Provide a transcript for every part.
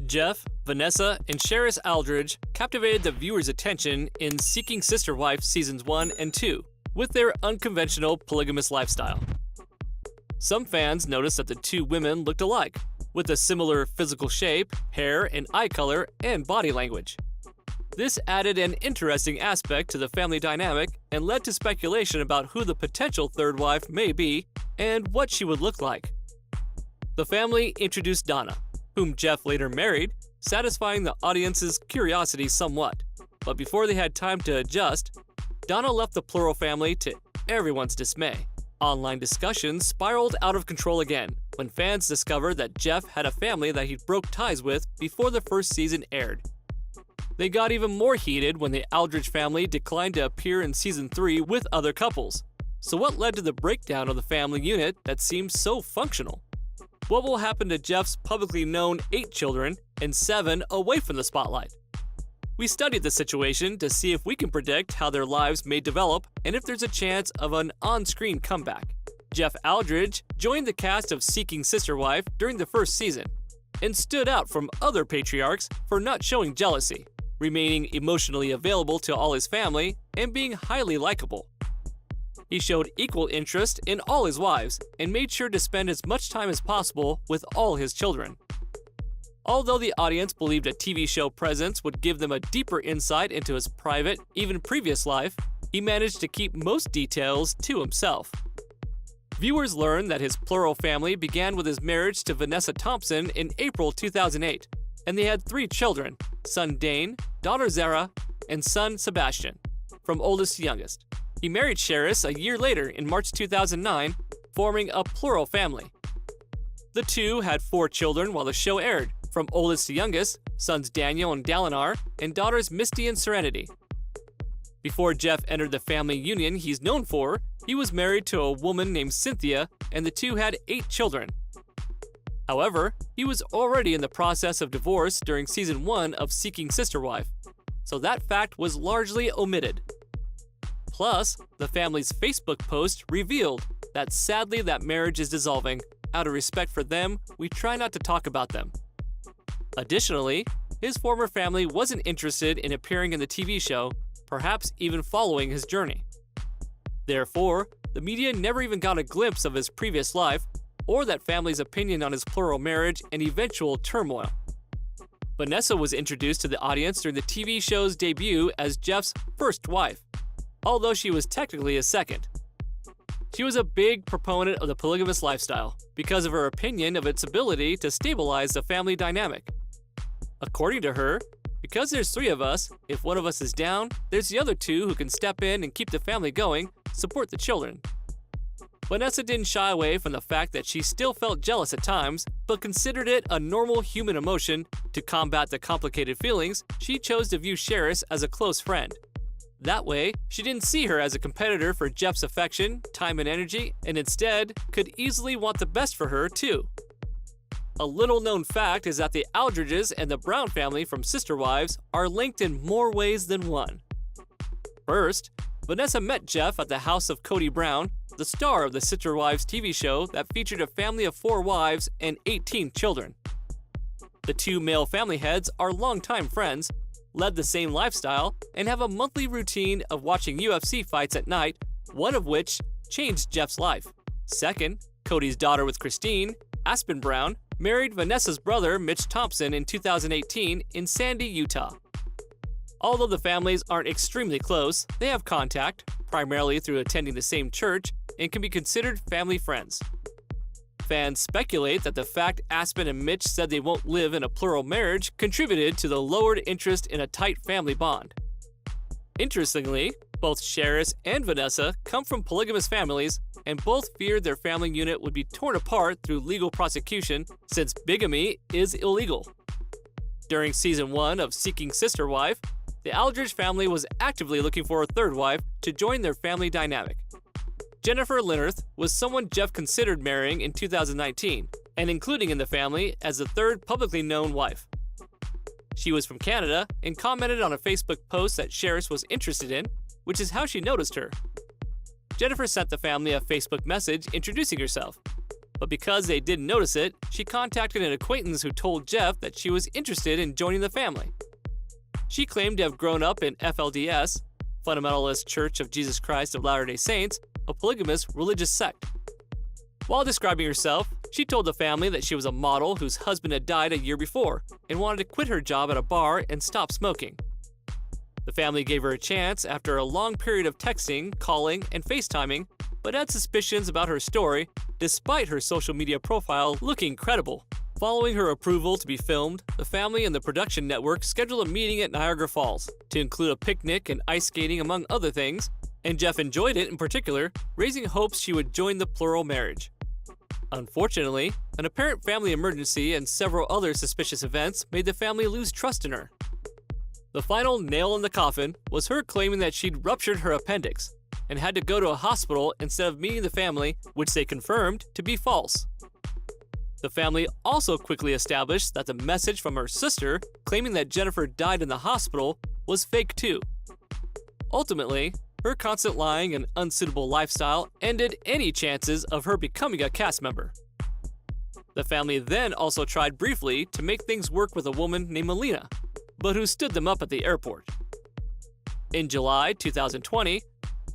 Jeff, Vanessa, and Sharis Alldredge captivated the viewer's attention in Seeking Sister Wife Seasons 1 and 2 with their unconventional polygamous lifestyle. Some fans noticed that the two women looked alike, with a similar physical shape, hair and eye color, and body language. This added an interesting aspect to the family dynamic and led to speculation about who the potential third wife may be and what she would look like. The family introduced Donna, whom Jeff later married, satisfying the audience's curiosity somewhat. But before they had time to adjust, Donna left the plural family to everyone's dismay. Online discussions spiraled out of control again when fans discovered that Jeff had a family that he broke ties with before the first season aired. They got even more heated when the Alldredge family declined to appear in Season 3 with other couples. So what led to the breakdown of the family unit that seemed so functional? What will happen to Jeff's publicly known 8 children and 7 away from the spotlight? We studied the situation to see if we can predict how their lives may develop and if there's a chance of an on-screen comeback. Jeff Alldredge joined the cast of Seeking Sister Wife during the first season and stood out from other patriarchs for not showing jealousy, remaining emotionally available to all his family, and being highly likable. He showed equal interest in all his wives and made sure to spend as much time as possible with all his children. Although the audience believed a TV show presence would give them a deeper insight into his private, even previous life, he managed to keep most details to himself. Viewers learned that his plural family began with his marriage to Vanessa Thompson in April 2008, and they had 3 children, son Dane, daughter Zara, and son Sebastian, from oldest to youngest. He married Sharis a year later in March 2009, forming a plural family. The two had 4 children while the show aired, from oldest to youngest, sons Daniel and Dalinar, and daughters Misty and Serenity. Before Jeff entered the family union he's known for, he was married to a woman named Cynthia, and the two had 8 children. However, he was already in the process of divorce during Season 1 of Seeking Sister Wife, so that fact was largely omitted. Plus, the family's Facebook post revealed that sadly that marriage is dissolving. Out of respect for them, we try not to talk about them. Additionally, his former family wasn't interested in appearing in the TV show, perhaps even following his journey. Therefore, the media never even got a glimpse of his previous life or that family's opinion on his plural marriage and eventual turmoil. Vanessa was introduced to the audience during the TV show's debut as Jeff's first wife, although she was technically his second. She was a big proponent of the polygamous lifestyle because of her opinion of its ability to stabilize the family dynamic. According to her, because there's 3 of us, if one of us is down, there's the other 2 who can step in and keep the family going, support the children. Vanessa didn't shy away from the fact that she still felt jealous at times, but considered it a normal human emotion. To combat the complicated feelings, she chose to view Sharis as a close friend. That way, she didn't see her as a competitor for Jeff's affection, time and energy, and instead could easily want the best for her too. A little-known fact is that the Alldredges and the Brown family from Sister Wives are linked in more ways than one. First, Vanessa met Jeff at the house of Cody Brown, the star of the Sister Wives TV show that featured a family of 4 wives and 18 children. The 2 male family heads are longtime friends, led the same lifestyle, and have a monthly routine of watching UFC fights at night, one of which changed Jeff's life. Second, Cody's daughter with Christine, Aspen Brown, married Vanessa's brother Mitch Thompson in 2018 in Sandy, Utah. Although the families aren't extremely close, they have contact, primarily through attending the same church, and can be considered family friends. Fans speculate that the fact Aspen and Mitch said they won't live in a plural marriage contributed to the lowered interest in a tight family bond. Interestingly, both Sharis and Vanessa come from polygamous families, and both feared their family unit would be torn apart through legal prosecution since bigamy is illegal. During Season 1 of Seeking Sister Wife, the Alldredge family was actively looking for a third wife to join their family dynamic. Jennifer Linnerth was someone Jeff considered marrying in 2019 and including in the family as the 3rd publicly known wife. She was from Canada and commented on a Facebook post that Sharis was interested in, which is how she noticed her. Jennifer sent the family a Facebook message introducing herself. But because they didn't notice it, she contacted an acquaintance who told Jeff that she was interested in joining the family. She claimed to have grown up in FLDS, Fundamentalist Church of Jesus Christ of Latter-day Saints, a polygamous religious sect. While describing herself, she told the family that she was a model whose husband had died a year before and wanted to quit her job at a bar and stop smoking. The family gave her a chance after a long period of texting, calling, and FaceTiming, but had suspicions about her story despite her social media profile looking credible. Following her approval to be filmed, the family and the production network scheduled a meeting at Niagara Falls to include a picnic and ice skating among other things, and Jeff enjoyed it in particular, raising hopes she would join the plural marriage. Unfortunately, an apparent family emergency and several other suspicious events made the family lose trust in her. The final nail in the coffin was her claiming that she'd ruptured her appendix and had to go to a hospital instead of meeting the family, which they confirmed to be false. The family also quickly established that the message from her sister claiming that Jennifer died in the hospital was fake too. Ultimately, her constant lying and unsuitable lifestyle ended any chances of her becoming a cast member. The family then also tried briefly to make things work with a woman named Melina, but who stood them up at the airport. In July 2020,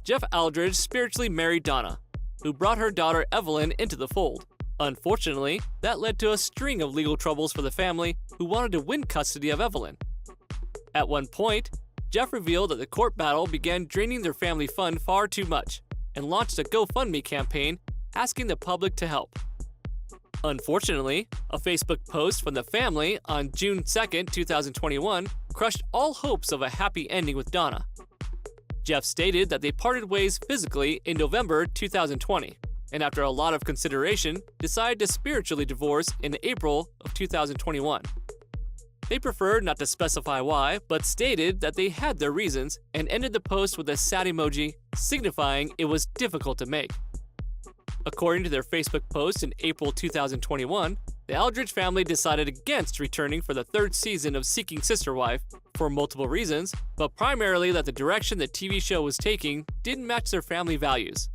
Jeff Alldredge spiritually married Donna, who brought her daughter Evelyn into the fold. Unfortunately, that led to a string of legal troubles for the family who wanted to win custody of Evelyn. At one point, Jeff revealed that the court battle began draining their family fund far too much and launched a GoFundMe campaign asking the public to help. Unfortunately, a Facebook post from the family on June 2, 2021 crushed all hopes of a happy ending with Donna. Jeff stated that they parted ways physically in November 2020, and after a lot of consideration, decided to spiritually divorce in April of 2021. They preferred not to specify why, but stated that they had their reasons and ended the post with a sad emoji, signifying it was difficult to make. According to their Facebook post in April 2021, the Alldredge family decided against returning for the third season of Seeking Sister Wife for multiple reasons, but primarily that the direction the TV show was taking didn't match their family values.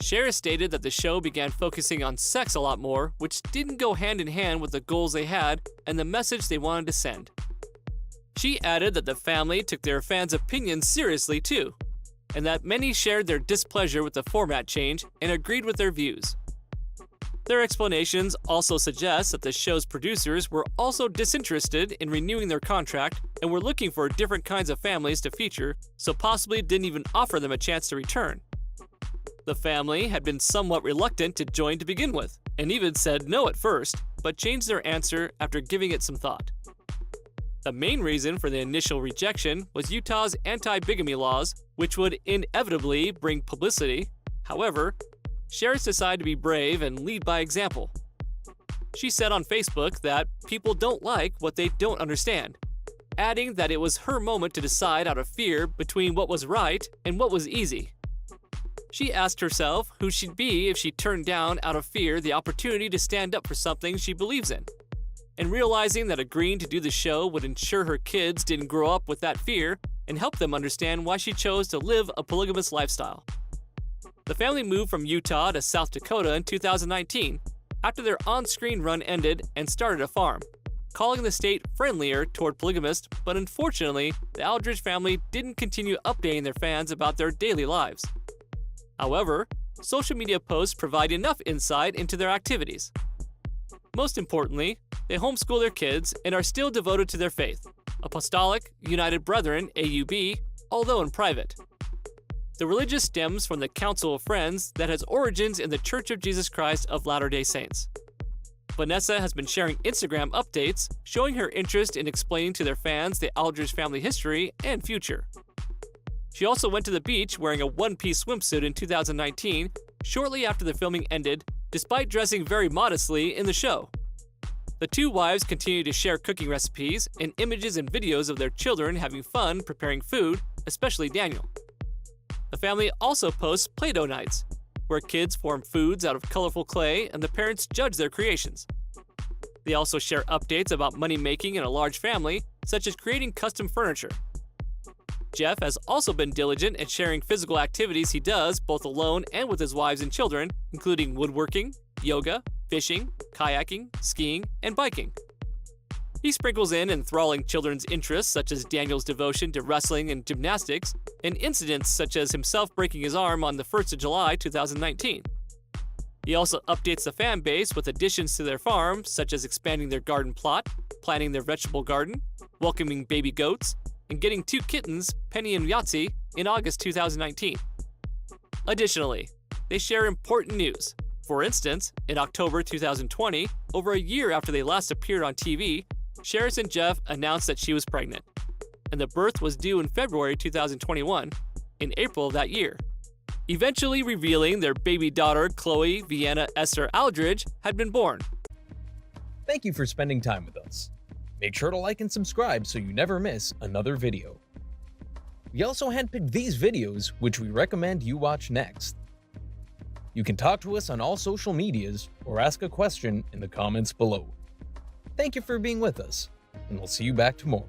Sharis stated that the show began focusing on sex a lot more, which didn't go hand in hand with the goals they had and the message they wanted to send. She added that the family took their fans' opinions seriously too, and that many shared their displeasure with the format change and agreed with their views. Their explanations also suggest that the show's producers were also disinterested in renewing their contract and were looking for different kinds of families to feature, so possibly didn't even offer them a chance to return. The family had been somewhat reluctant to join to begin with, and even said no at first, but changed their answer after giving it some thought. The main reason for the initial rejection was Utah's anti-bigamy laws, which would inevitably bring publicity. However, Sharis decided to be brave and lead by example. She said on Facebook that people don't like what they don't understand, adding that it was her moment to decide out of fear between what was right and what was easy. She asked herself who she'd be if she turned down out of fear the opportunity to stand up for something she believes in. And realizing that agreeing to do the show would ensure her kids didn't grow up with that fear and help them understand why she chose to live a polygamous lifestyle. The family moved from Utah to South Dakota in 2019 after their on-screen run ended and started a farm, calling the state friendlier toward polygamists, but unfortunately, the Alldredge family didn't continue updating their fans about their daily lives. However, social media posts provide enough insight into their activities. Most importantly, they homeschool their kids and are still devoted to their faith, Apostolic United Brethren AUB, although in private. The religion stems from the Council of Friends that has origins in the Church of Jesus Christ of Latter-day Saints. Vanessa has been sharing Instagram updates showing her interest in explaining to their fans the Alldredge family history and future. She also went to the beach wearing a one-piece swimsuit in 2019, shortly after the filming ended, despite dressing very modestly in the show. The two wives continue to share cooking recipes and images and videos of their children having fun preparing food, especially Daniel. The family also posts Play-Doh nights, where kids form foods out of colorful clay and the parents judge their creations. They also share updates about money-making in a large family, such as creating custom furniture. Jeff has also been diligent in sharing physical activities he does both alone and with his wives and children, including woodworking, yoga, fishing, kayaking, skiing, and biking. He sprinkles in enthralling children's interests such as Daniel's devotion to wrestling and gymnastics, and incidents such as himself breaking his arm on the 1st of July 2019. He also updates the fan base with additions to their farm, such as expanding their garden plot, planting their vegetable garden, welcoming baby goats, and getting 2 kittens, Penny and Yahtzee, in August 2019. Additionally, they share important news. For instance, in October 2020, over a year after they last appeared on TV, Sharis and Jeff announced that she was pregnant, and the birth was due in February 2021, in April of that year, eventually revealing their baby daughter, Chloe Vienna Esther Alldredge, had been born. Thank you for spending time with us. Make sure to like and subscribe so you never miss another video. We also handpicked these videos, which we recommend you watch next. You can talk to us on all social medias or ask a question in the comments below. Thank you for being with us, and we'll see you back tomorrow.